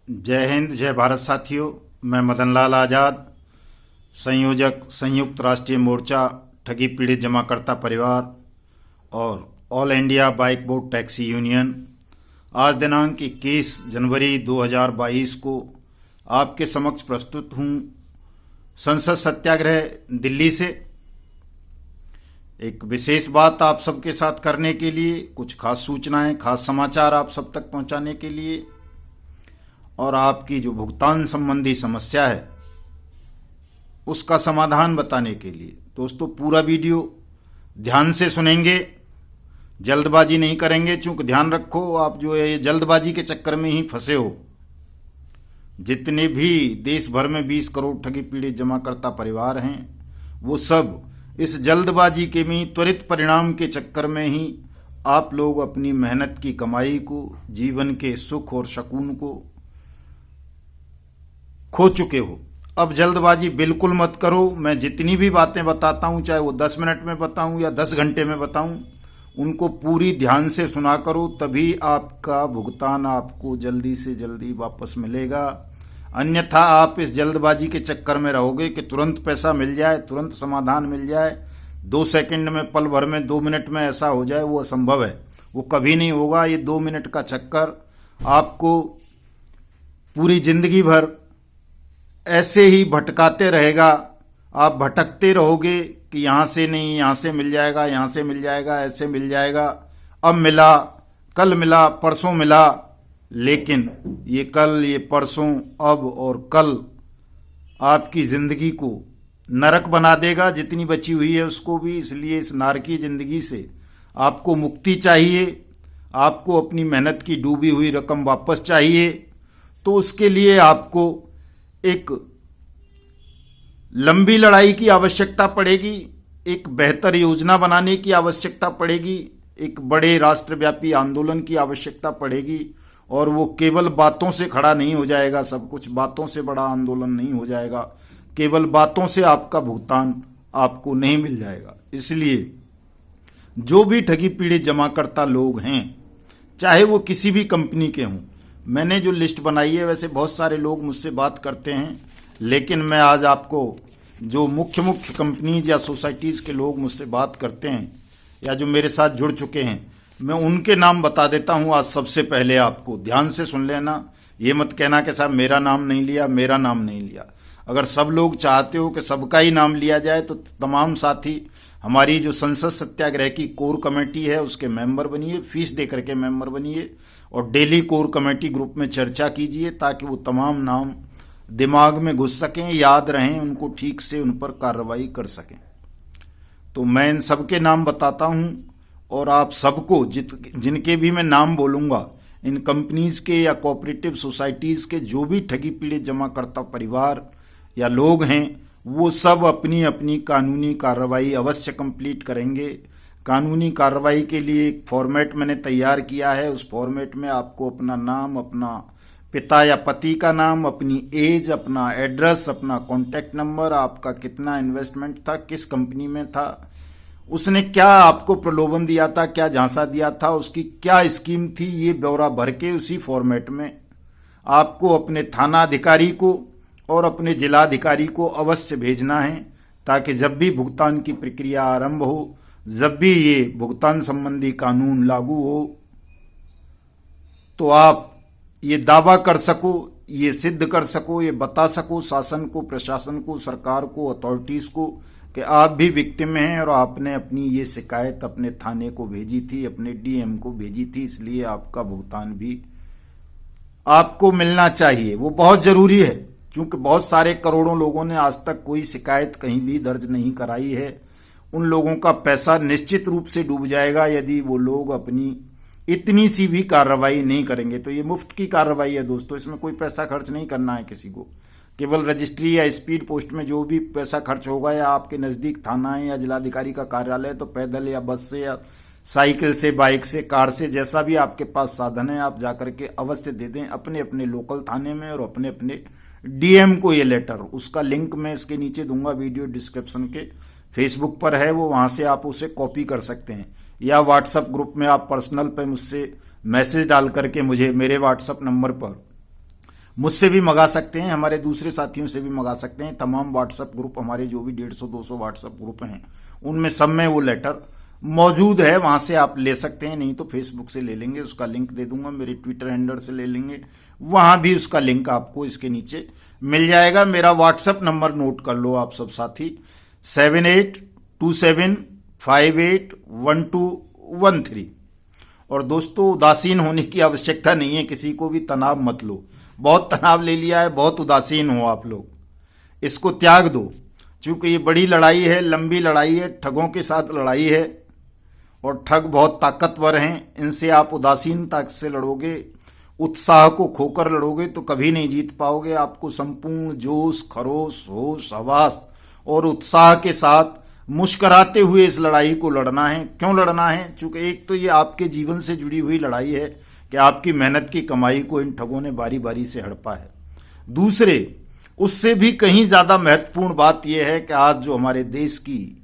जय हिंद, जय भारत साथियों। मैं मदन लाल आज़ाद, संयोजक संयुक्त राष्ट्रीय मोर्चा ठगी पीड़ित जमाकर्ता परिवार और all India bike board taxi union, आज दिनांक 21 जनवरी 2022 को आपके समक्ष प्रस्तुत हूँ संसद सत्याग्रह दिल्ली से। एक विशेष बात आप सबके साथ करने के लिए, कुछ खास सूचनाएं, खास समाचार आप सब तक पहुंचाने के लिए और आपकी जो भुगतान संबंधी समस्या है उसका समाधान बताने के लिए। दोस्तों, पूरा वीडियो ध्यान से सुनेंगे, जल्दबाजी नहीं करेंगे, चूंकि ध्यान रखो आप जो है ये जल्दबाजी के चक्कर में ही फंसे हो। जितने भी देश भर में 20 करोड़ ठगी पीड़ित जमाकर्ता परिवार हैं वो सब इस जल्दबाजी के में त्वरित परिणाम के चक्कर में ही आप लोग अपनी मेहनत की कमाई को, जीवन के सुख और सुकून को खो चुके हो। अब जल्दबाजी बिल्कुल मत करो। मैं जितनी भी बातें बताता हूं, चाहे वो 10 मिनट में बताऊं या 10 घंटे में बताऊं, उनको पूरी ध्यान से सुना करो, तभी आपका भुगतान आपको जल्दी से जल्दी वापस मिलेगा। अन्यथा आप इस जल्दबाजी के चक्कर में रहोगे कि तुरंत पैसा मिल जाए, तुरंत समाधान मिल जाए, 2 सेकंड में, पल भर में, 2 मिनट में ऐसा हो जाए, वो असंभव है, वो कभी नहीं होगा। ये 2 मिनट का चक्कर आपको पूरी जिंदगी भर ऐसे ही भटकाते रहेगा। आप भटकते रहोगे कि यहाँ से नहीं, यहाँ से मिल जाएगा, यहाँ से मिल जाएगा, ऐसे मिल जाएगा, अब मिला, कल मिला, परसों मिला, लेकिन ये कल, ये परसों, अब और कल आपकी जिंदगी को नरक बना देगा, जितनी बची हुई है उसको भी। इसलिए इस नारकीय जिंदगी से आपको मुक्ति चाहिए, आपको अपनी मेहनत की डूबी हुई रकम वापस चाहिए। तो उसके लिए आपको एक लंबी लड़ाई की आवश्यकता पड़ेगी, एक बेहतर योजना बनाने की आवश्यकता पड़ेगी, एक बड़े राष्ट्रव्यापी आंदोलन की आवश्यकता पड़ेगी। और वो केवल बातों से खड़ा नहीं हो जाएगा, सब कुछ बातों से बड़ा आंदोलन नहीं हो जाएगा, केवल बातों से आपका भुगतान आपको नहीं मिल जाएगा। इसलिए जो भी ठगी पीड़ित जमाकर्ता लोग हैं, चाहे वो किसी भी कंपनी के हों, मैंने जो लिस्ट बनाई है, वैसे बहुत सारे लोग मुझसे बात करते हैं, लेकिन मैं आज आपको जो मुख्य कंपनीज या सोसाइटीज़ के लोग मुझसे बात करते हैं या जो मेरे साथ जुड़ चुके हैं, मैं उनके नाम बता देता हूं आज। सबसे पहले आपको ध्यान से सुन लेना, ये मत कहना कि साहब मेरा नाम नहीं लिया, मेरा नाम नहीं लिया। अगर सब लोग चाहते हो कि सबका ही नाम लिया जाए तो तमाम साथी हमारी जो संसद सत्याग्रह की कोर कमेटी है उसके मेंबर बनिए, फीस दे करके मेंबर बनिए और डेली कोर कमेटी ग्रुप में चर्चा कीजिए, ताकि वो तमाम नाम दिमाग में घुस सकें, याद रहें, उनको ठीक से उन पर कार्रवाई कर सकें। तो मैं इन सबके नाम बताता हूं और आप सबको जिनके भी मैं नाम बोलूंगा, इन कंपनीज के या कोऑपरेटिव सोसाइटीज के जो भी ठगी पीड़ित जमाकर्ता परिवार या लोग हैं, वो सब अपनी अपनी कानूनी कार्रवाई अवश्य कंप्लीट करेंगे। कानूनी कार्रवाई के लिए एक फॉर्मेट मैंने तैयार किया है। उस फॉर्मेट में आपको अपना नाम, अपना पिता या पति का नाम, अपनी एज, अपना एड्रेस, अपना कॉन्टैक्ट नंबर, आपका कितना इन्वेस्टमेंट था, किस कंपनी में था, उसने क्या आपको प्रलोभन दिया था, क्या झांसा दिया था, उसकी क्या स्कीम थी, ये ब्यौरा भर के उसी फॉर्मेट में आपको अपने थाना अधिकारी को और अपने जिलाधिकारी को अवश्य भेजना है, ताकि जब भी भुगतान की प्रक्रिया आरंभ हो, जब भी ये भुगतान संबंधी कानून लागू हो, तो आप ये दावा कर सको, ये सिद्ध कर सको, ये बता सको शासन को, प्रशासन को, सरकार को, अथॉरिटीज को कि आप भी विक्टिम हैं और आपने अपनी ये शिकायत अपने थाने को भेजी थी, अपने डीएम को भेजी थी, इसलिए आपका भुगतान भी आपको मिलना चाहिए। वो बहुत जरूरी है, क्योंकि बहुत सारे करोड़ों लोगों ने आज तक कोई शिकायत कहीं भी दर्ज नहीं कराई है। उन लोगों का पैसा निश्चित रूप से डूब जाएगा यदि वो लोग अपनी इतनी सी भी कार्रवाई नहीं करेंगे। तो ये मुफ्त की कार्रवाई है दोस्तों, इसमें कोई पैसा खर्च नहीं करना है किसी को। केवल रजिस्ट्री या स्पीड पोस्ट में जो भी पैसा खर्च होगा, या आपके नजदीक थाना है या जिलाधिकारी का कार्यालय, तो पैदल या बस से या साइकिल से, बाइक से, कार से, जैसा भी आपके पास साधन है, आप जाकर के अवश्य दे दें अपने अपने लोकल थाने में और अपने अपने डीएम को ये लेटर। उसका लिंक मैं इसके नीचे दूंगा, वीडियो डिस्क्रिप्शन के फेसबुक पर है वो, वहां से आप उसे कॉपी कर सकते हैं, या व्हाट्सएप ग्रुप में आप पर्सनल पे मुझसे मैसेज डाल करके मुझे मेरे व्हाट्सएप नंबर पर मुझसे भी मंगा सकते हैं, हमारे दूसरे साथियों से भी मंगा सकते हैं। तमाम व्हाट्सएप ग्रुप, हमारे जो भी 150-200 व्हाट्सएप ग्रुप हैं, उनमें सब में वो लेटर मौजूद है, वहां से आप ले सकते हैं। नहीं तो फेसबुक से ले लेंगे, उसका लिंक दे दूंगा। मेरे ट्विटर हैंडल से ले लेंगे, वहां भी उसका लिंक आपको इसके नीचे मिल जाएगा। मेरा व्हाट्सएप नंबर नोट कर लो आप सब साथी, 7827581213। और दोस्तों, उदासीन होने की आवश्यकता नहीं है, किसी को भी तनाव मत लो। बहुत तनाव ले लिया है, बहुत उदासीन हो आप लोग, इसको त्याग दो। क्योंकि ये बड़ी लड़ाई है, लंबी लड़ाई है, ठगों के साथ लड़ाई है, और ठग बहुत ताकतवर हैं। इनसे आप उदासीनता से लड़ोगे, उत्साह को खोकर लड़ोगे तो कभी नहीं जीत पाओगे। आपको संपूर्ण जोश, खरोश, होश, हवास और उत्साह के साथ मुस्कुराते हुए इस लड़ाई को लड़ना है। क्यों लड़ना है? क्योंकि एक तो ये आपके जीवन से जुड़ी हुई लड़ाई है कि आपकी मेहनत की कमाई को इन ठगों ने बारी बारी से हड़पा है। दूसरे, उससे भी कहीं ज्यादा महत्वपूर्ण बात यह है कि आज जो हमारे देश की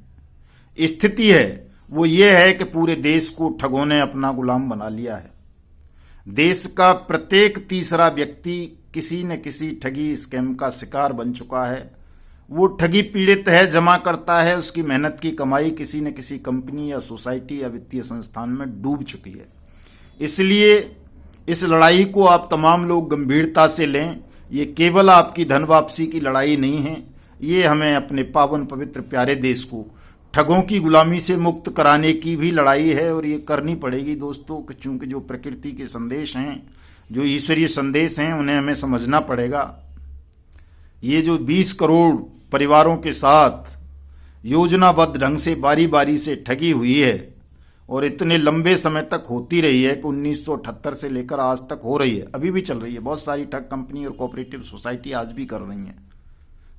स्थिति है वो ये है कि पूरे देश को ठगों ने अपना गुलाम बना लिया है। देश का प्रत्येक तीसरा व्यक्ति किसी न किसी ठगी स्कैम का शिकार बन चुका है। वो ठगी पीड़ित है, जमा करता है, उसकी मेहनत की कमाई किसी न किसी कंपनी या सोसाइटी या वित्तीय संस्थान में डूब चुकी है। इसलिए इस लड़ाई को आप तमाम लोग गंभीरता से लें। ये केवल आपकी धन वापसी की लड़ाई नहीं है, ये हमें अपने पावन पवित्र प्यारे देश को ठगों की गुलामी से मुक्त कराने की भी लड़ाई है। और ये करनी पड़ेगी दोस्तों, क्योंकि जो प्रकृति के संदेश हैं, जो ईश्वरीय संदेश हैं, उन्हें हमें समझना पड़ेगा। ये जो 20 करोड़ परिवारों के साथ योजनाबद्ध ढंग से बारी बारी से ठगी हुई है और इतने लंबे समय तक होती रही है कि 1978 से लेकर आज तक हो रही है, अभी भी चल रही है। बहुत सारी ठग कंपनी और कोऑपरेटिव सोसाइटी आज भी कर रही हैं।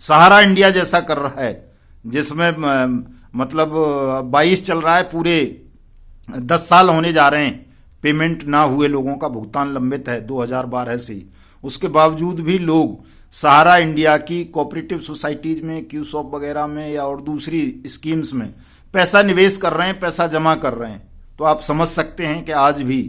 सहारा इंडिया जैसा कर रहा है, जिसमें मतलब 22 चल रहा है, पूरे 10 साल होने जा रहे हैं, पेमेंट ना हुए लोगों का भुगतान लंबित है 2012 से। उसके बावजूद भी लोग सहारा इंडिया की कोऑपरेटिव सोसाइटीज में, क्यूसॉप वगैरह में या और दूसरी स्कीम्स में पैसा निवेश कर रहे हैं, पैसा जमा कर रहे हैं। तो आप समझ सकते हैं कि आज भी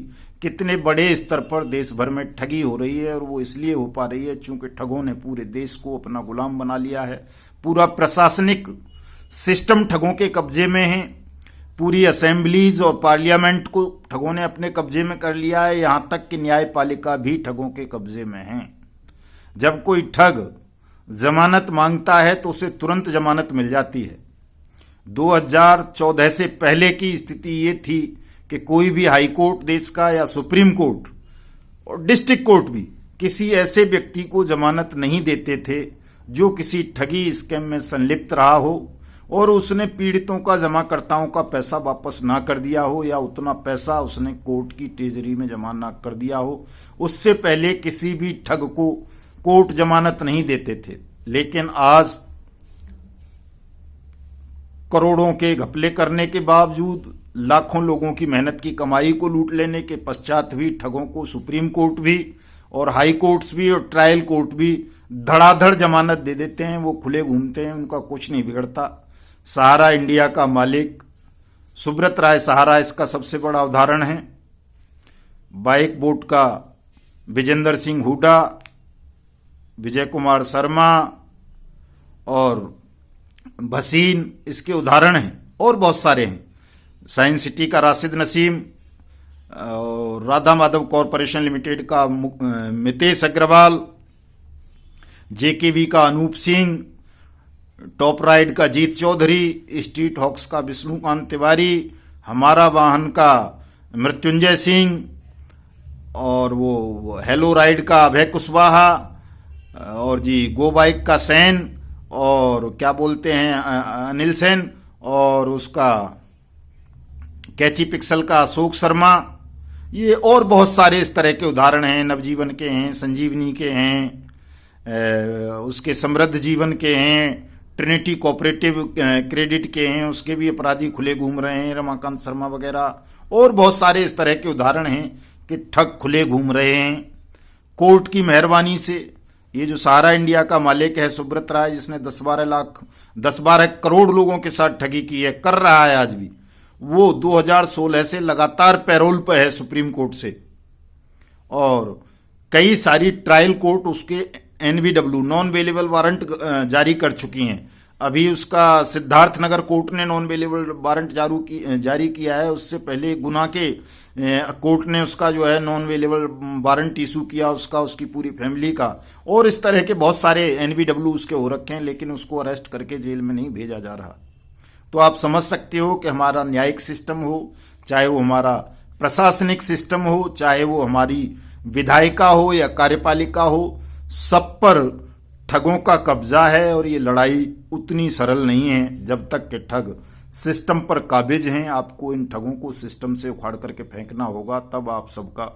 कितने बड़े स्तर पर देश भर में ठगी हो रही है। और वो इसलिए हो पा रही है क्योंकि ठगों ने पूरे देश को अपना गुलाम बना लिया है। पूरा प्रशासनिक सिस्टम ठगों के कब्जे में है, पूरी असेंबलीज और पार्लियामेंट को ठगों ने अपने कब्जे में कर लिया है, यहां तक कि न्यायपालिका भी ठगों के कब्जे में है। जब कोई ठग जमानत मांगता है तो उसे तुरंत जमानत मिल जाती है। 2014 से पहले की स्थिति ये थी कि कोई भी हाई कोर्ट देश का या सुप्रीम कोर्ट और डिस्ट्रिक्ट कोर्ट भी किसी ऐसे व्यक्ति को जमानत नहीं देते थे जो किसी ठगी स्कैम में संलिप्त रहा हो और उसने पीड़ितों का, जमाकर्ताओं का पैसा वापस ना कर दिया हो या उतना पैसा उसने कोर्ट की ट्रेजरी में जमा ना कर दिया हो। उससे पहले किसी भी ठग को कोर्ट जमानत नहीं देते थे। लेकिन आज करोड़ों के घपले करने के बावजूद, लाखों लोगों की मेहनत की कमाई को लूट लेने के पश्चात भी ठगों को सुप्रीम कोर्ट भी और हाई कोर्ट्स भी और ट्रायल कोर्ट भी धड़ाधड़ जमानत दे देते हैं। वो खुले घूमते हैं, उनका कुछ नहीं बिगड़ता। सहारा इंडिया का मालिक सुब्रत राय सहारा इसका सबसे बड़ा उदाहरण है। बाइक बोट का विजेंद्र सिंह हुड्डा, विजय कुमार शर्मा और भसीन इसके उदाहरण हैं, और बहुत सारे हैं। साइंस सिटी का राशिद नसीम और राधा माधव कॉरपोरेशन लिमिटेड का मितेश अग्रवाल, जेकेवी का अनूप सिंह, टॉप राइड का जीत चौधरी, स्ट्रीट हॉक्स का विष्णुकांत तिवारी, हमारा वाहन का मृत्युंजय सिंह और वो हेलो राइड का अभय कुशवाहा और जी गो बाइक का सैन और क्या बोलते हैं अनिल सेन और उसका कैची पिक्सल का अशोक शर्मा। ये और बहुत सारे इस तरह के उदाहरण हैं। नवजीवन के हैं, संजीवनी के हैं, उसके समृद्ध जीवन के हैं, ट्रिनिटी कोऑपरेटिव क्रेडिट के हैं, उसके भी अपराधी खुले घूम रहे हैं, रमाकांत शर्मा वगैरह। और बहुत सारे इस तरह के उदाहरण हैं कि ठग खुले घूम रहे हैं। कोर्ट की मेहरबानी से ये जो सहारा इंडिया का मालिक है सुब्रत राय, जिसने 10-12 करोड़ लोगों के साथ ठगी की है, कर रहा है आज भी, वो 2016 से लगातार पैरोल पर है सुप्रीम कोर्ट से। और कई सारी ट्रायल कोर्ट उसके NVW नॉन वेलेबल वारंट जारी कर चुकी हैं। अभी उसका सिद्धार्थनगर कोर्ट ने नॉन वेलेबल वारंट जारी किया है। उससे पहले गुना के कोर्ट ने उसका जो है नॉन वेलेबल वारंट इशू किया, उसकी पूरी फैमिली का। और इस तरह के बहुत सारे NVW उसके हो रखे हैं, लेकिन उसको अरेस्ट करके जेल में नहीं भेजा जा रहा। तो आप समझ सकते हो कि हमारा न्यायिक सिस्टम हो, चाहे वो हमारा प्रशासनिक सिस्टम हो, चाहे वो हमारी विधायिका हो या कार्यपालिका हो, सब पर ठगों का कब्जा है। और ये लड़ाई उतनी सरल नहीं है जब तक कि ठग सिस्टम पर काबिज हैं। आपको इन ठगों को सिस्टम से उखाड़ करके फेंकना होगा, तब आप सबका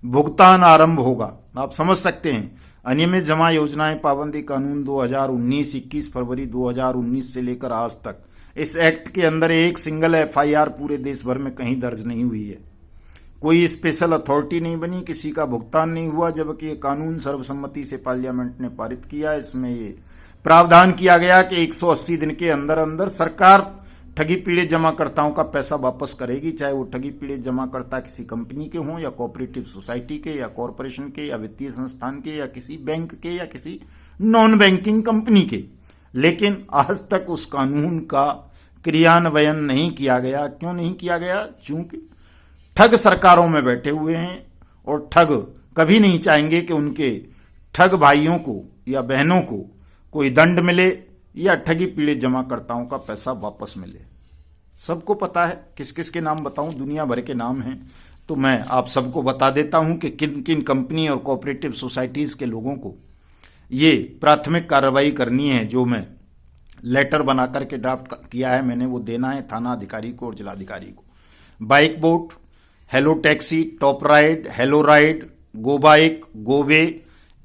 भुगतान आरंभ होगा। आप समझ सकते हैं, अनियमित जमा योजनाएं पाबंदी कानून 2019 21 फरवरी 2019 से लेकर आज तक इस एक्ट के अंदर एक सिंगल FIR पूरे देश भर में कहीं दर्ज नहीं हुई है। कोई स्पेशल अथॉरिटी नहीं बनी, किसी का भुगतान नहीं हुआ, जबकि ये कानून सर्वसम्मति से पार्लियामेंट ने पारित किया। इसमें ये प्रावधान किया गया कि 180 दिन के अंदर अंदर सरकार ठगी पीड़ित जमाकर्ताओं का पैसा वापस करेगी, चाहे वो ठगी पीड़ित जमाकर्ता किसी कंपनी के हों या कोऑपरेटिव सोसाइटी के या कॉरपोरेशन के या वित्तीय संस्थान के या किसी बैंक के या किसी नॉन बैंकिंग कंपनी के। लेकिन आज तक उस कानून का क्रियान्वयन नहीं किया गया। क्यों नहीं किया गया? चूंकि ठग सरकारों में बैठे हुए हैं और ठग कभी नहीं चाहेंगे कि उनके ठग भाइयों को या बहनों को कोई दंड मिले या ठगी पीड़ित जमाकर्ताओं का पैसा वापस मिले। सबको पता है, किस किस के नाम बताऊं, दुनिया भर के नाम हैं। तो मैं आप सबको बता देता हूं कि किन किन कंपनी और कोऑपरेटिव सोसाइटीज के लोगों को ये प्राथमिक कार्रवाई करनी है। जो मैं लेटर बना करके ड्राफ्ट किया है मैंने, वो देना है थाना अधिकारी को और जिलाधिकारी को। Bike Bot, Hello Taxi, Top Ride, Hello Ride, Go Bike, Goway,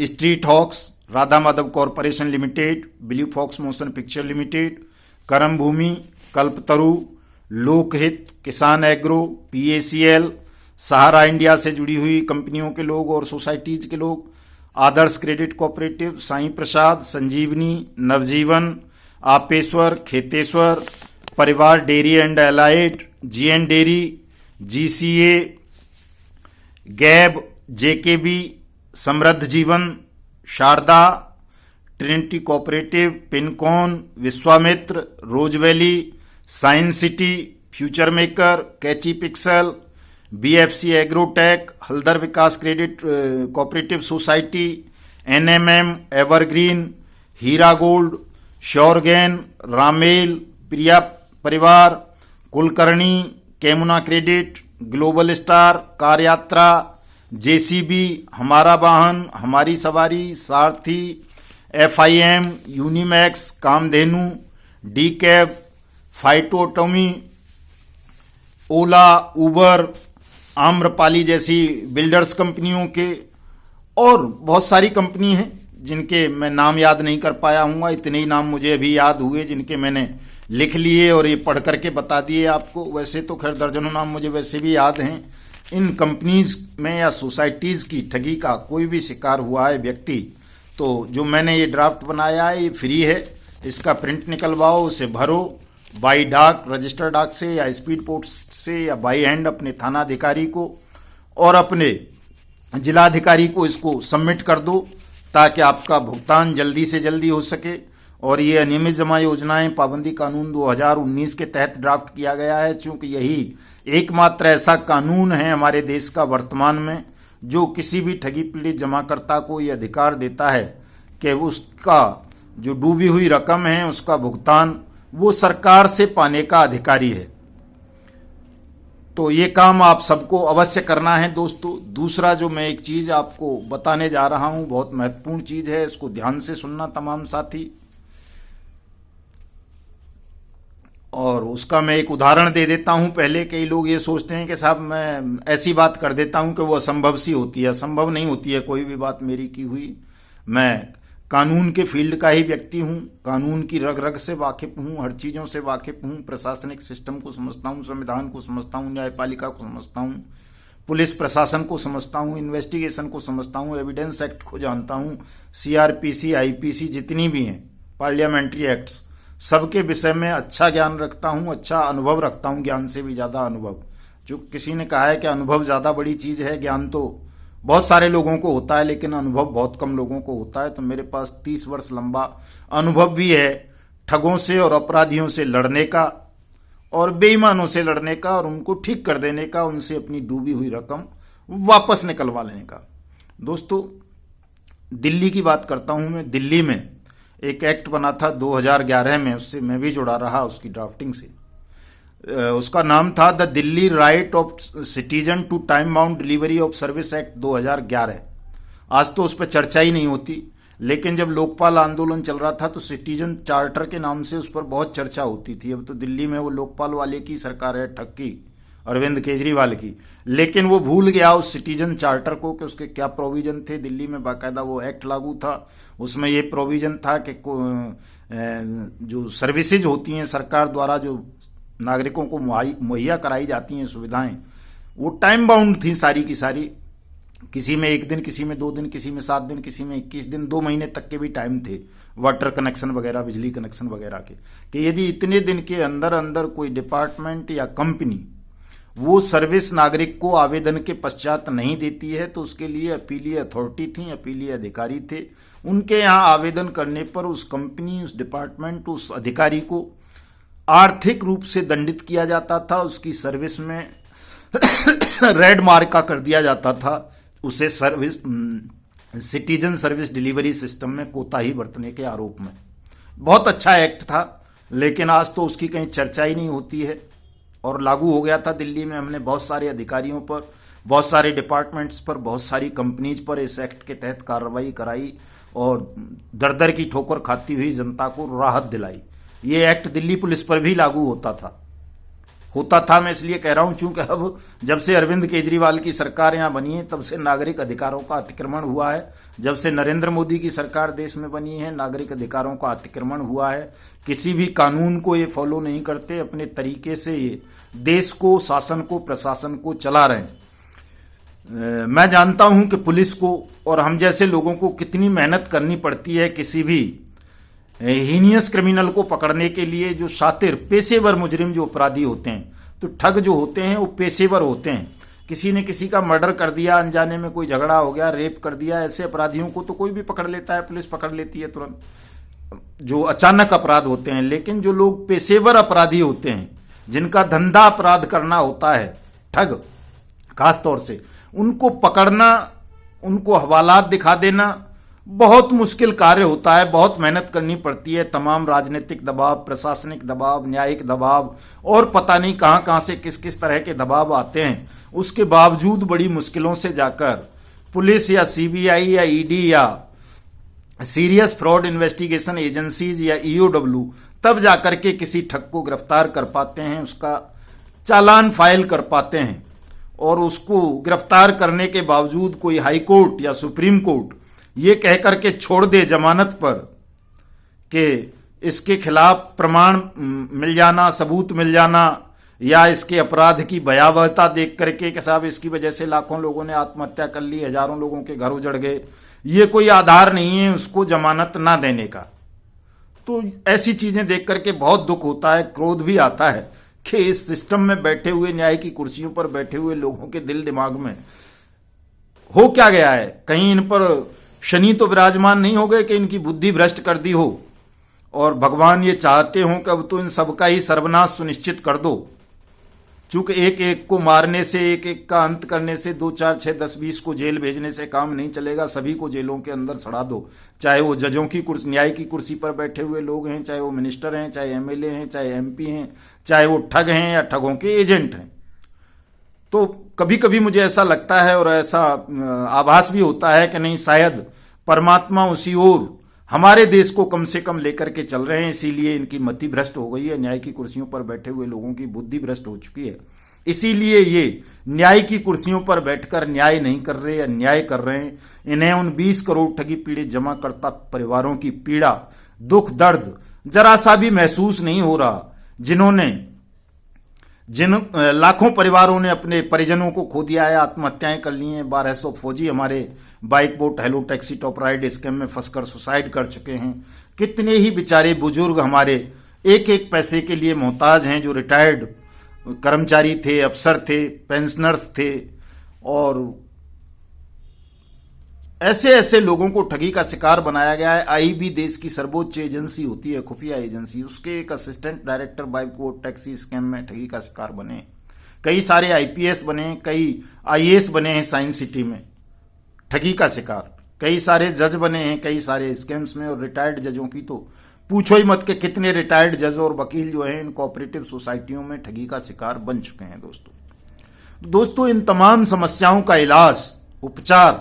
Street Hawks, Radha Madhav Corporation Limited, Blue Fox Motion Picture Limited, Karam Bhoomi, कल्पतरु, लोकहित, किसान एग्रो, PACL, सहारा इंडिया से जुड़ी हुई कंपनियों के लोग और सोसाइटीज के लोग, Adarsh Credit Cooperative, Sai Prasad, Sanjeevani, Navjeevan, Apeshwar, Kheteshwar, Parivar Dairy and Allied, GN Dairy, GCA, गैब, JKB, Samriddh Jeevan, Sharda, Trinity Cooperative, Pincon, Vishwamitra, Rose Valley, Science City, Future Maker, Catchy Pixel, BFC Agrotech, Haldar Vikas Credit Cooperative Society, NMM, Evergreen, Heera Gold, Suregain, रामेल, Priya Parivar, Kulkarni, Kemuna Credit, Global Star, Car Yatra, JCB, Hamara Vahan, Hamari Sawari, Sarathi, FIM, Unimax, Kamdhenu, D cab, फाइटोटोमी, ओला, उबर, आम्रपाली जैसी builders कंपनियों के और बहुत सारी company हैं जिनके मैं नाम याद नहीं कर पाया हूँ। इतने ही नाम मुझे अभी याद हुए जिनके मैंने लिख लिए और ये पढ़ करके बता दिए आपको। वैसे तो खैर दर्जनों नाम मुझे वैसे भी याद हैं। इन कंपनीज में या सोसाइटीज़ की ठगी का कोई भी शिकार हुआ है व्यक्ति, तो जो मैंने ये ड्राफ्ट बनाया है ये फ्री है, इसका प्रिंट निकलवाओ, उसे भरो बाई डाक, रजिस्टर डाक से या स्पीड पोस्ट से या बाई हैंड अपने थाना अधिकारी को और अपने जिलाधिकारी को इसको सबमिट कर दो ताकि आपका भुगतान जल्दी से जल्दी हो सके। और ये अनियमित जमा योजनाएं पाबंदी कानून 2019 के तहत ड्राफ्ट किया गया है, चूंकि यही एकमात्र ऐसा कानून है हमारे देश का वर्तमान में जो किसी भी ठगी पीड़ित जमाकर्ता को ये अधिकार देता है कि उसका जो डूबी हुई रकम है उसका भुगतान वो सरकार से पाने का अधिकारी है। तो ये काम आप सबको अवश्य करना है दोस्तों। दूसरा जो मैं एक चीज़ आपको बताने जा रहा हूँ बहुत महत्वपूर्ण चीज़ है, इसको ध्यान से सुनना तमाम साथी। और उसका मैं एक उदाहरण दे देता हूं। पहले कई लोग ये सोचते हैं कि साहब मैं ऐसी बात कर देता हूं कि वो असंभव सी होती है। असंभव नहीं होती है कोई भी बात मेरी की हुई। मैं कानून के फील्ड का ही व्यक्ति हूं, कानून की रग रग से वाकिफ हूं, हर चीज़ों से वाकिफ हूं। प्रशासनिक सिस्टम को समझता हूं, संविधान को समझता हूं, न्यायपालिका को समझता हूं, पुलिस प्रशासन को समझता हूं, इन्वेस्टिगेशन को समझता हूं, एविडेंस एक्ट को जानता हूं, CRPC, IPC जितनी भी हैं पार्लियामेंट्री एक्ट्स, सबके विषय में अच्छा ज्ञान रखता हूं, अच्छा अनुभव रखता हूं, ज्ञान से भी ज़्यादा अनुभव। जो किसी ने कहा है कि अनुभव ज़्यादा बड़ी चीज़ है, ज्ञान तो बहुत सारे लोगों को होता है, लेकिन अनुभव बहुत कम लोगों को होता है। तो मेरे पास 30 वर्ष लंबा अनुभव भी है ठगों से और अपराधियों से लड़ने का, और बेईमानों से लड़ने का, और उनको ठीक कर देने का, उनसे अपनी डूबी हुई रकम वापस निकलवा लेने का। दोस्तों, दिल्ली की बात करता हूं मैं। दिल्ली में एक एक्ट बना था 2011 में, उससे मैं भी जुड़ा रहा, उसकी ड्राफ्टिंग से। उसका नाम था the Delhi right of citizen to time bound delivery of service act 2011। आज तो उस पर चर्चा ही नहीं होती, लेकिन जब लोकपाल आंदोलन चल रहा था तो सिटीजन चार्टर के नाम से उस पर बहुत चर्चा होती थी। अब तो दिल्ली में वो लोकपाल वाले की सरकार है, ठग की, अरविंद केजरीवाल की, लेकिन वो भूल गया उस सिटीजन चार्टर को कि उसके क्या प्रोविजन थे। दिल्ली में बाकायदा वो एक्ट लागू था, उसमें ये प्रोविजन था कि जो सर्विसेज होती हैं सरकार द्वारा, जो नागरिकों को मुहैया कराई जाती हैं सुविधाएं, वो टाइम बाउंड थी सारी की सारी। किसी में 1 दिन, किसी में 2 दिन, किसी में 7 दिन, किसी में 21 दिन, 2 महीने तक के भी टाइम थे वाटर कनेक्शन वगैरह, बिजली कनेक्शन वगैरह के, कि यदि इतने दिन के अंदर अंदर कोई डिपार्टमेंट या कंपनी वो सर्विस नागरिक को आवेदन के पश्चात नहीं देती है तो उसके लिए अपीलीय अथॉरिटी थी, अपीलीय अधिकारी थे। उनके यहाँ आवेदन करने पर उस कंपनी, उस डिपार्टमेंट, उस अधिकारी को आर्थिक रूप से दंडित किया जाता था, उसकी सर्विस में रेड मार्का कर दिया जाता था, उसे service citizen service delivery system में कोताही बरतने के आरोप में। बहुत अच्छा एक्ट था, लेकिन आज तो उसकी कहीं चर्चा ही नहीं होती है। और लागू हो गया था दिल्ली में। हमने बहुत सारे अधिकारियों पर, बहुत सारे डिपार्टमेंट्स पर, बहुत सारी कंपनीज पर इस एक्ट के तहत कार्रवाई कराई और दर दर की ठोकर खाती हुई जनता को राहत दिलाई। ये एक्ट दिल्ली पुलिस पर भी लागू होता था। मैं इसलिए कह रहा हूं चूंकि अब जब से अरविंद केजरीवाल की सरकार यहां बनी है तब से नागरिक अधिकारों का अतिक्रमण हुआ है। जब से नरेंद्र मोदी की सरकार देश में बनी है, नागरिक अधिकारों का अतिक्रमण हुआ है। किसी भी कानून को ये फॉलो नहीं करते, अपने तरीके से ये देश को, शासन को, प्रशासन को चला रहे हैं। मैं जानता हूं कि पुलिस को और हम जैसे लोगों को कितनी मेहनत करनी पड़ती है किसी भी हीनियस क्रिमिनल को पकड़ने के लिए। जो शातिर पेशेवर मुजरिम जो अपराधी होते हैं, तो ठग जो होते हैं वो पेशेवर होते हैं। किसी ने किसी का मर्डर कर दिया, अनजाने में कोई झगड़ा हो गया, रेप कर दिया, ऐसे अपराधियों को तो कोई भी पकड़ लेता है, पुलिस पकड़ लेती है तुरंत, जो अचानक अपराध होते हैं। लेकिन जो लोग पेशेवर अपराधी होते हैं, जिनका धंधा अपराध करना होता है, ठग खास तौर से, उनको पकड़ना, उनको हवालात दिखा देना बहुत मुश्किल कार्य होता है। बहुत मेहनत करनी पड़ती है। तमाम राजनीतिक दबाव, प्रशासनिक दबाव, न्यायिक दबाव और पता नहीं कहां कहां से किस किस तरह के दबाव आते हैं। उसके बावजूद बड़ी मुश्किलों से जाकर पुलिस या सीबीआई या ईडी या सीरियस फ्रॉड इन्वेस्टिगेशन एजेंसीज या ईओडब्ल्यू तब जाकर के किसी ठग को गिरफ्तार कर पाते हैं, उसका चालान फाइल कर पाते हैं। और उसको गिरफ्तार करने के बावजूद कोई हाई कोर्ट या सुप्रीम कोर्ट ये कह करके छोड़ दे जमानत पर कि इसके खिलाफ प्रमाण मिल जाना, सबूत मिल जाना, या इसके अपराध की भयावहता देख करके कि साहब इसकी वजह से लाखों लोगों ने आत्महत्या कर ली, हजारों लोगों के घर उजड़ गए, ये कोई आधार नहीं है उसको जमानत ना देने का। तो ऐसी चीजें देख करके बहुत दुख होता है, क्रोध भी आता है कि इस सिस्टम में बैठे हुए, न्याय की कुर्सियों पर बैठे हुए लोगों के दिल दिमाग में हो क्या गया है। कहीं इन पर शनि तो विराजमान नहीं हो गए कि इनकी बुद्धि भ्रष्ट कर दी हो, और भगवान ये चाहते हो कि अब तो इन सबका ही सर्वनाश सुनिश्चित कर दो। चूंकि एक एक को मारने से, एक एक का अंत करने से, 2, 4, 6, 10, 20 को जेल भेजने से काम नहीं चलेगा। सभी को जेलों के अंदर सड़ा दो, चाहे वो जजों की कुर्सी, न्याय की कुर्सी पर बैठे हुए लोग हैं, चाहे वो मिनिस्टर हैं, चाहे एमएलए हैं, चाहे एमपी हैं, चाहे वो ठग हैं या ठगों के एजेंट हैं। तो कभी कभी मुझे ऐसा लगता है और ऐसा आभास भी होता है कि नहीं, शायद परमात्मा उसी ओर हमारे देश को कम से कम लेकर के चल रहे हैं, इसीलिए इनकी मति भ्रष्ट हो गई है। न्याय की कुर्सियों पर बैठे हुए लोगों की बुद्धि भ्रष्ट हो चुकी है, इसीलिए ये न्याय की कुर्सियों पर बैठकर न्याय नहीं कर रहे, अन्याय कर रहे हैं। इन्हें उन 20 करोड़ ठगी पीड़ित जमा करता परिवारों की पीड़ा, दुख, दर्द जरा सा भी महसूस नहीं हो रहा, जिन लाखों परिवारों ने अपने परिजनों को खो दिया है, आत्महत्याएं कर ली हैं। 1200 फौजी हमारे bike Bot Hello Taxi Top ride scam में फंसकर सुसाइड कर चुके हैं। कितने ही बेचारे बुजुर्ग हमारे एक एक पैसे के लिए मोहताज हैं, जो रिटायर्ड कर्मचारी थे, अफसर थे, पेंशनर्स थे, और ऐसे ऐसे लोगों को ठगी का शिकार बनाया गया है। आईबी देश की सर्वोच्च एजेंसी होती है, खुफिया एजेंसी, उसके एक assistant director bicoid taxi scam में ठगी का शिकार बने। कई सारे आईपीएस बने, कई आईएएस बने हैं साइंस सिटी में ठगी का शिकार। कई सारे जज बने हैं कई सारे स्कैम्स में, और रिटायर्ड जजों की तो पूछो ही मत के कितने रिटायर्ड जज और वकील जो हैं इन कोऑपरेटिव सोसाइटियों में ठगी का शिकार बन चुके हैं। दोस्तों इन तमाम समस्याओं का इलाज, उपचार,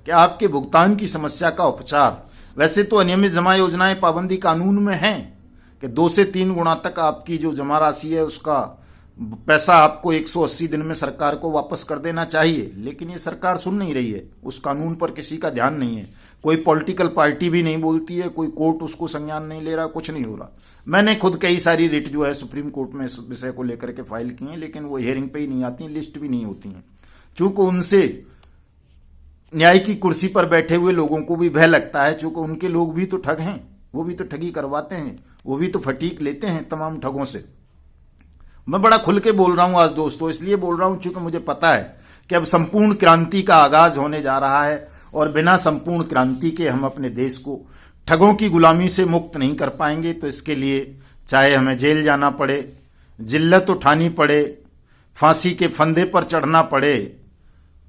कि आपके भुगतान की समस्या का उपचार, वैसे तो अनियमित जमा योजनाएं पाबंदी कानून में है कि 2 से 3 गुना तक आपकी जो जमा राशि है उसका पैसा आपको 180 दिन में सरकार को वापस कर देना चाहिए, लेकिन ये सरकार सुन नहीं रही है। उस कानून पर किसी का ध्यान नहीं है, कोई पॉलिटिकल पार्टी भी नहीं बोलती है, कोई कोर्ट उसको संज्ञान नहीं ले रहा, कुछ नहीं हो रहा। मैंने खुद कई सारी रिट जो है सुप्रीम कोर्ट में इस विषय को लेकर के फाइल की हैं, लेकिन वो हियरिंग पे ही नहीं आती, लिस्ट भी नहीं होती हैं। चूंकि उनसे न्याय की कुर्सी पर बैठे हुए लोगों को भी भय लगता है, चूंकि उनके लोग भी तो ठग हैं, वो भी तो ठगी करवाते हैं, वो भी तो फटीक लेते हैं तमाम ठगों से। मैं बड़ा खुल के बोल रहा हूं आज दोस्तों, इसलिए बोल रहा हूं चूंकि मुझे पता है कि अब संपूर्ण क्रांति का आगाज होने जा रहा है, और बिना संपूर्ण क्रांति के हम अपने देश को ठगों की गुलामी से मुक्त नहीं कर पाएंगे। तो इसके लिए चाहे हमें जेल जाना पड़े, जिल्लत उठानी पड़े, फांसी के फंदे पर चढ़ना पड़े,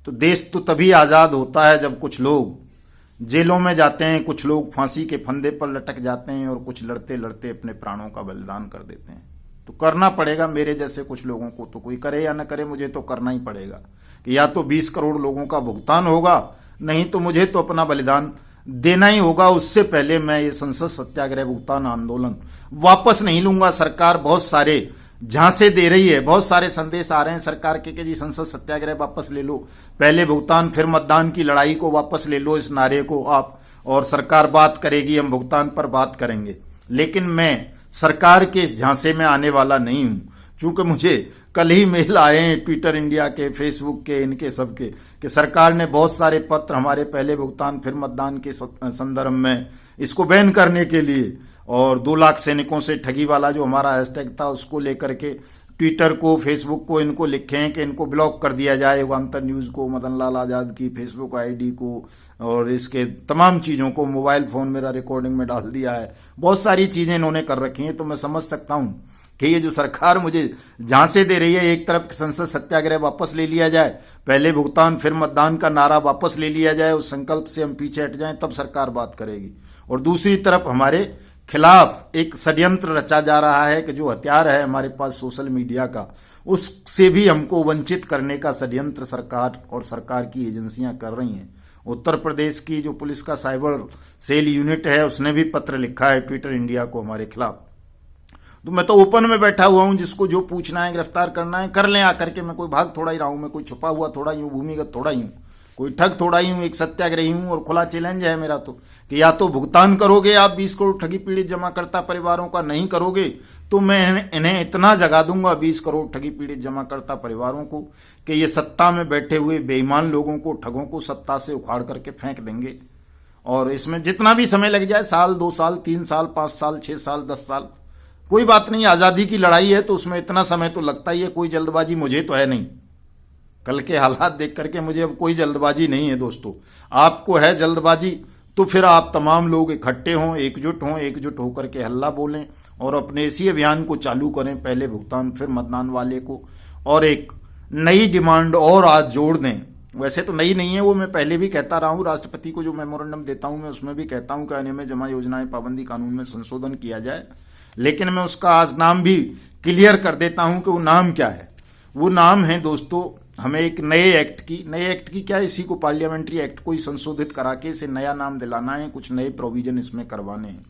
तो देश तो तभी आजाद होता है जब कुछ लोग जेलों में जाते हैं, कुछ लोग फांसी के फंदे पर लटक जाते हैं, और कुछ लड़ते लड़ते अपने प्राणों का बलिदान कर देते हैं। तो करना पड़ेगा मेरे जैसे कुछ लोगों को, तो कोई करे या न करे मुझे तो करना ही पड़ेगा कि या तो 20 करोड़ लोगों का भुगतान होगा, नहीं तो मुझे तो अपना बलिदान देना ही होगा। उससे पहले मैं ये संसद सत्याग्रह भुगतान आंदोलन वापस नहीं लूंगा। सरकार बहुत सारे झांसे दे रही है, बहुत सारे संदेश आ रहे हैं सरकार के कि जी संसद सत्याग्रह वापस ले लो, पहले भुगतान फिर मतदान की लड़ाई को वापस ले लो, इस नारे को आप, और सरकार बात करेगी, हम भुगतान पर बात करेंगे। लेकिन मैं सरकार के इस झांसे में आने वाला नहीं हूं, चूंकि मुझे कल ही मेल आए हैं ट्विटर इंडिया के, फेसबुक के, इनके सबके, कि सरकार ने बहुत सारे पत्र हमारे पहले भुगतान फिर मतदान के संदर्भ में इसको बैन करने के लिए, और 2 लाख सैनिकों से ठगी वाला जो हमारा हैशटैग था उसको लेकर के ट्विटर को, फेसबुक को इनको लिखे हैं कि इनको ब्लॉक कर दिया जाए, युगांतर न्यूज को, मदन लाल आजाद की फेसबुक आईडी को, और इसके तमाम चीजों को मोबाइल फोन मेरा रिकॉर्डिंग में डाल दिया है। बहुत सारी चीजें इन्होंने कर रखी हैं। तो मैं समझ सकता हूं कि ये जो सरकार मुझे झांसे दे रही है, एक तरफ संसद सत्याग्रह वापस ले लिया जाए, पहले भुगतान फिर मतदान का नारा वापस ले लिया जाए, उस संकल्प से हम पीछे हट जाएं, तब सरकार बात करेगी, और दूसरी तरफ हमारे खिलाफ एक षड्यंत्र रचा जा रहा है कि जो हथियार है हमारे पास सोशल मीडिया का, उससे भी हमको वंचित करने का षड्यंत्र सरकार और सरकार की एजेंसियां कर रही हैं। उत्तर प्रदेश की जो पुलिस का साइबर सेल यूनिट है उसने भी पत्र लिखा है ट्विटर इंडिया को हमारे खिलाफ। तो मैं तो ओपन में बैठा हुआ हूं, जिसको जो पूछना है, गिरफ्तार करना है, कर लें आकर के। मैं कोई भाग थोड़ा ही रहा हूं, मैं कोई छुपा हुआ थोड़ा ही हूं, भूमिगत थोड़ा ही हूं, कोई ठग थोड़ा ही हूं, एक सत्याग्रही हूं, और खुला चैलेंज है मेरा तो कि या तो भुगतान करोगे आप 20 करोड़ ठगी पीड़ित जमाकर्ता परिवारों का, नहीं करोगे तो मैं इन्हें इतना जगा दूंगा 20 करोड़ ठगी पीड़ित जमाकर्ता परिवारों को कि ये सत्ता में बैठे हुए बेईमान लोगों को, ठगों को सत्ता से उखाड़ करके फेंक देंगे। और इसमें जितना भी समय लग जाए, साल, 2 साल, 3 साल, 5 साल, 6 साल, 10 साल, कोई बात नहीं। आजादी की लड़ाई है तो उसमें इतना समय तो लगता ही है, कोई जल्दबाजी मुझे तो है नहीं। कल के हालात देख करके मुझे अब कोई जल्दबाजी नहीं है दोस्तों। आपको है जल्दबाजी तो फिर आप तमाम लोग इकट्ठे हों, एकजुट होकर के हल्ला बोलें और अपने इसी अभियान को चालू करें, पहले भुगतान फिर मतदान वाले को। और एक नई डिमांड और आज जोड़ दें, वैसे तो नई नहीं है, वो मैं पहले भी कहता रहा हूं, राष्ट्रपति को जो मेमोरेंडम देता हूं मैं उसमें भी कहता हूं कि अनियमित जमा योजनाएं पाबंदी कानून में संशोधन किया जाए। लेकिन मैं उसका आज नाम भी क्लियर कर देता हूं कि वो नाम क्या है। वो नाम है दोस्तों, हमें एक नए एक्ट की क्या है, इसी को पार्लियामेंट्री एक्ट को ही संशोधित करा के इसे नया नाम दिलाना है, कुछ नए प्रोविजन इसमें करवाने हैं।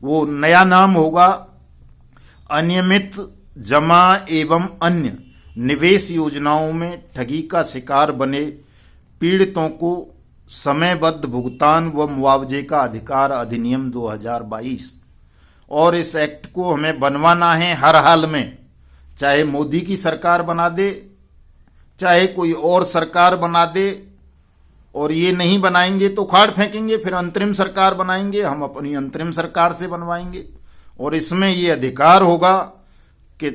वो नया नाम होगा अनियमित जमा एवं अन्य निवेश योजनाओं में ठगी का शिकार बने पीड़ितों को समयबद्ध भुगतान व मुआवजे का अधिकार अधिनियम 2022। और इस एक्ट को हमें बनवाना है हर हाल में, चाहे मोदी की सरकार बना दे, चाहे कोई और सरकार बना दे। और ये नहीं बनाएंगे तो उखाड़ फेंकेंगे, फिर अंतरिम सरकार बनाएंगे, हम अपनी अंतरिम सरकार से बनवाएंगे। और इसमें ये अधिकार होगा कि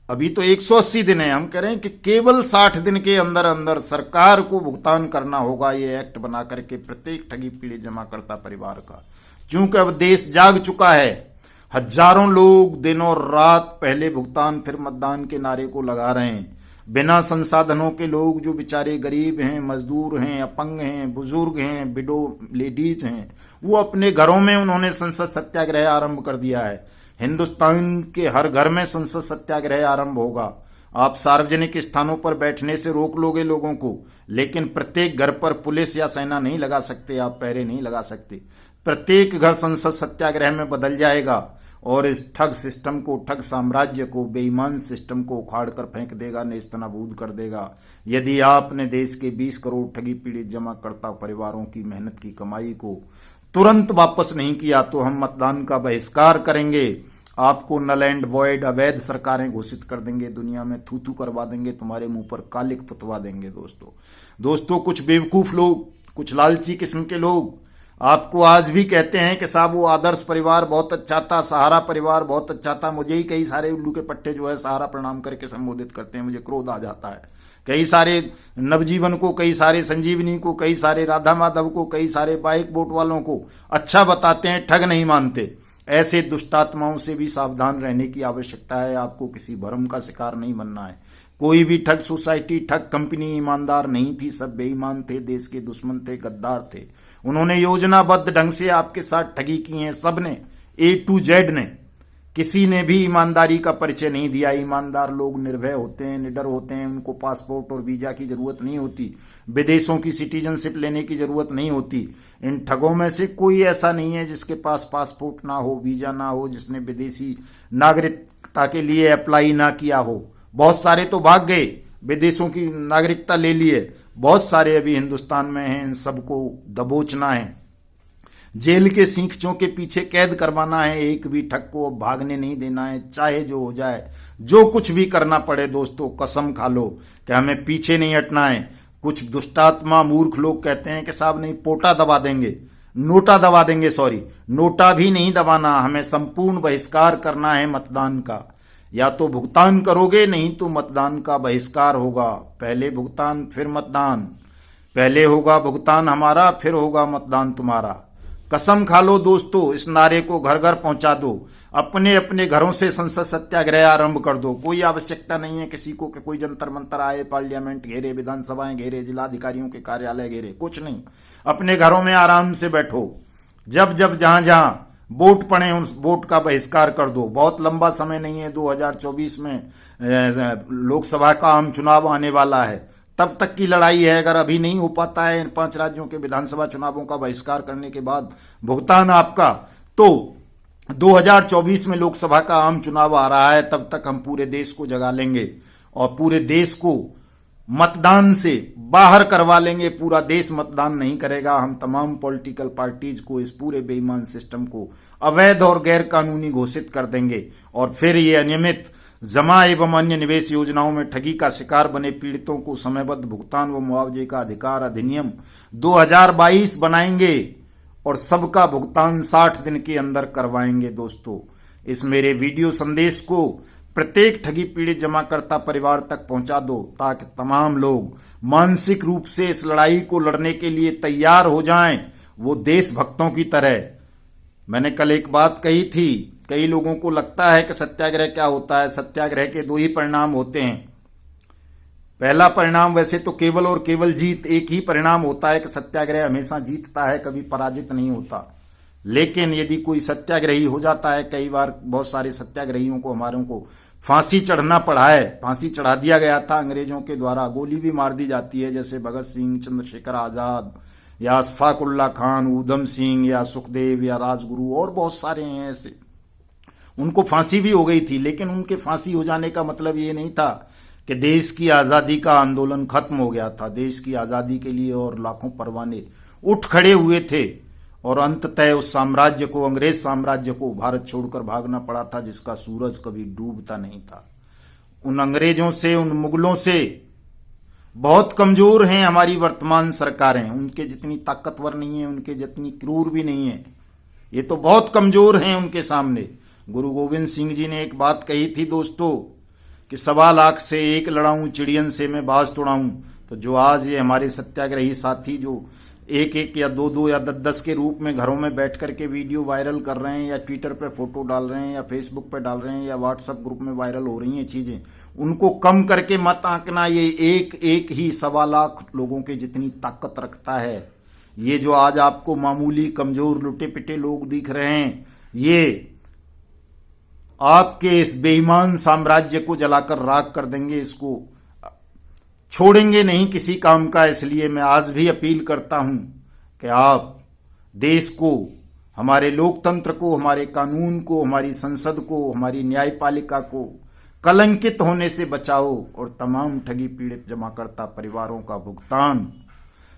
अभी तो 180 दिन है, हम कह रहे हैं कि केवल 60 दिन के अंदर अंदर सरकार को भुगतान करना होगा ये एक्ट बना करके प्रत्येक ठगी पीड़ित जमाकर्ता परिवार का। क्योंकि अब देश जाग चुका है, हजारों लोग दिन और रात पहले भुगतान फिर मतदान के नारे को लगा रहे हैं। बिना संसाधनों के लोग जो बेचारे गरीब हैं, मजदूर हैं, अपंग हैं, बुजुर्ग हैं, विडो लेडीज हैं, वो अपने घरों में उन्होंने संसद सत्याग्रह आरंभ कर दिया है। हिंदुस्तान के हर घर में संसद सत्याग्रह आरंभ होगा। आप सार्वजनिक स्थानों पर बैठने से रोक लोगे लोगों को, लेकिन प्रत्येक घर पर पुलिस या सेना नहीं लगा सकते, आप पहरे नहीं लगा सकते। प्रत्येक घर संसद सत्याग्रह में बदल जाएगा और इस ठग सिस्टम को, ठग साम्राज्य को, बेईमान सिस्टम को उखाड़ कर फेंक देगा, नेस्तनाबूद कर देगा। यदि आपने देश के 20 करोड़ ठगी पीड़ित जमाकर्ता परिवारों की मेहनत की कमाई को तुरंत वापस नहीं किया तो हम मतदान का बहिष्कार करेंगे। आपको नल एंड वॉइड अवैध सरकारें घोषित कर देंगे, दुनिया में थू थू करवा देंगे, तुम्हारे मुंह पर कालिक पुतवा देंगे। दोस्तों कुछ बेवकूफ लोग, कुछ लालची किस्म के लोग आपको आज भी कहते हैं कि साहब वो आदर्श परिवार बहुत अच्छा था, सहारा परिवार बहुत अच्छा था। मुझे ही कई सारे उल्लू के पट्टे जो है सहारा प्रणाम करके संबोधित करते हैं, मुझे क्रोध आ जाता है। कई सारे नवजीवन को, कई सारे संजीवनी को, कई सारे राधा माधव को, कई सारे बाइक बोट वालों को अच्छा बताते हैं, ठग नहीं मानते। ऐसे दुष्टात्माओं से भी सावधान रहने की आवश्यकता है। आपको किसी भ्रम का शिकार नहीं बनना है। कोई भी ठग सोसाइटी, ठग कंपनी ईमानदार नहीं थी, सब बेईमान थे, देश के दुश्मन थे, गद्दार थे। उन्होंने योजनाबद्ध ढंग से आपके साथ ठगी की है, सबने, A to Z ने। किसी ने भी ईमानदारी का परिचय नहीं दिया। ईमानदार लोग निर्भय होते हैं, निडर होते हैं, उनको पासपोर्ट और वीजा की जरूरत नहीं होती, विदेशों की सिटीजनशिप लेने की जरूरत नहीं होती। इन ठगों में से कोई ऐसा नहीं है जिसके पास पासपोर्ट ना हो, वीजा ना हो, जिसने विदेशी नागरिकता के लिए अप्लाई ना किया हो। बहुत सारे तो भाग गए, विदेशों की नागरिकता ले लिए, बहुत सारे अभी हिंदुस्तान में हैं। इन सबको दबोचना है, जेल के सींखचों के पीछे कैद करवाना है। एक भी ठग को भागने नहीं देना है, चाहे जो हो जाए, जो कुछ भी करना पड़े। दोस्तों कसम खा लो कि हमें पीछे नहीं हटना है। कुछ दुष्टात्मा मूर्ख लोग कहते हैं कि साहब नहीं पोटा दबा देंगे, नोटा दबा देंगे, सॉरी नोटा भी नहीं दबाना, हमें संपूर्ण बहिष्कार करना है मतदान का। या तो भुगतान करोगे, नहीं तो मतदान का बहिष्कार होगा। पहले भुगतान फिर मतदान, पहले होगा भुगतान हमारा, फिर होगा मतदान तुम्हारा। कसम खा लो दोस्तों, इस नारे को घर घर पहुंचा दो। अपने अपने घरों से संसद सत्याग्रह आरंभ कर दो। कोई आवश्यकता नहीं है किसी को कि कोई जंतर मंतर आए, पार्लियामेंट घेरे, विधानसभाएं घेरे, जिलाधिकारियों के कार्यालय घेरे, कुछ नहीं। अपने घरों में आराम से बैठो। जब जब जहां जहां वोट पड़े उस वोट का बहिष्कार कर दो। बहुत लंबा समय नहीं है, 2024 में लोकसभा का आम चुनाव आने वाला है, तब तक की लड़ाई है। अगर अभी नहीं हो पाता है इन 5 राज्यों के विधानसभा चुनावों का बहिष्कार करने के बाद भुगतान आपका, तो 2024 में लोकसभा का आम चुनाव आ रहा है, तब तक हम पूरे देश को जगा लेंगे और पूरे देश को मतदान से बाहर करवा लेंगे। पूरा देश मतदान नहीं करेगा। हम तमाम पॉलिटिकल पार्टीज को, इस पूरे बेईमान सिस्टम को अवैध और गैर कानूनी घोषित कर देंगे और फिर ये अनियमित जमा एवं अन्य निवेश योजनाओं में ठगी का शिकार बने पीड़ितों को समयबद्ध भुगतान व मुआवजे का अधिकार अधिनियम 2022 बनाएंगे और सबका भुगतान 60 दिन के अंदर करवाएंगे। दोस्तों इस मेरे वीडियो संदेश को प्रत्येक ठगी पीड़ित जमाकर्ता परिवार तक पहुंचा दो, ताकि तमाम लोग मानसिक रूप से इस लड़ाई को लड़ने के लिए तैयार हो जाएं, वो देशभक्तों की तरह। मैंने कल एक बात कही थी, कई लोगों को लगता है कि सत्याग्रह क्या होता है। सत्याग्रह के 2 ही परिणाम होते हैं। पहला परिणाम वैसे तो केवल और केवल जीत, एक ही परिणाम होता है कि सत्याग्रह हमेशा जीतता है, कभी पराजित नहीं होता। लेकिन यदि कोई सत्याग्रही हो जाता है, कई बार बहुत सारे सत्याग्रहियों को, हमारों को फांसी चढ़ना पड़ा है, फांसी चढ़ा दिया गया था अंग्रेजों के द्वारा, गोली भी मार दी जाती है, जैसे भगत सिंह, चंद्रशेखर आजाद या अशफाक उल्ला खान, ऊधम सिंह या सुखदेव या राजगुरु और बहुत सारे हैं ऐसे। उनको फांसी भी हो गई थी, लेकिन उनके फांसी हो जाने का मतलब ये नहीं था कि देश की आजादी का आंदोलन खत्म हो गया था। देश की आजादी के लिए और लाखों परवाने उठ खड़े हुए थे और अंततः उस साम्राज्य को, अंग्रेज साम्राज्य को भारत छोड़कर भागना पड़ा था, जिसका सूरज कभी डूबता नहीं था। उन अंग्रेजों से, उन मुगलों से बहुत कमजोर हैं हमारी वर्तमान सरकारें। उनके जितनी ताकतवर नहीं है, उनके जितनी क्रूर भी नहीं है। ये तो बहुत कमजोर हैं उनके सामने। गुरु गोविंद सिंह जी ने एक बात कही थी दोस्तों कि 1.25 से एक लड़ाऊं चिड़ियन से मैं बाज तुड़ाऊं। तो जो आज ये हमारे सत्याग्रही साथी जो एक एक या दो दो या 10 के रूप में घरों में बैठ करके वीडियो वायरल कर रहे हैं, या ट्विटर पे फोटो डाल रहे हैं, या फेसबुक पे डाल रहे हैं, या व्हाट्सएप ग्रुप में वायरल हो रही हैं चीजें, उनको कम करके मत आंकना। ये एक एक ही 1.25 लाख लोगों के जितनी ताकत रखता है। ये जो आज आपको मामूली कमजोर लुटे पिटे लोग दिख रहे हैं, ये आपके इस बेईमान साम्राज्य को जलाकर राख कर देंगे। इसको छोड़ेंगे नहीं किसी काम का। इसलिए मैं आज भी अपील करता हूं कि आप देश को, हमारे लोकतंत्र को, हमारे कानून को, हमारी संसद को, हमारी न्यायपालिका को कलंकित होने से बचाओ और तमाम ठगी पीड़ित जमाकर्ता परिवारों का भुगतान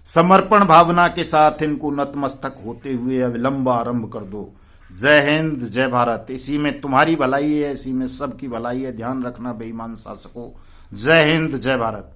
समर्पण भावना के साथ इनको नतमस्तक होते हुए अविलंब आरंभ कर दो। जय हिंद, जय भारत। इसी में तुम्हारी भलाई है, इसी में सबकी भलाई है। ध्यान रखना बेईमान शासकों। जय हिंद, जय भारत।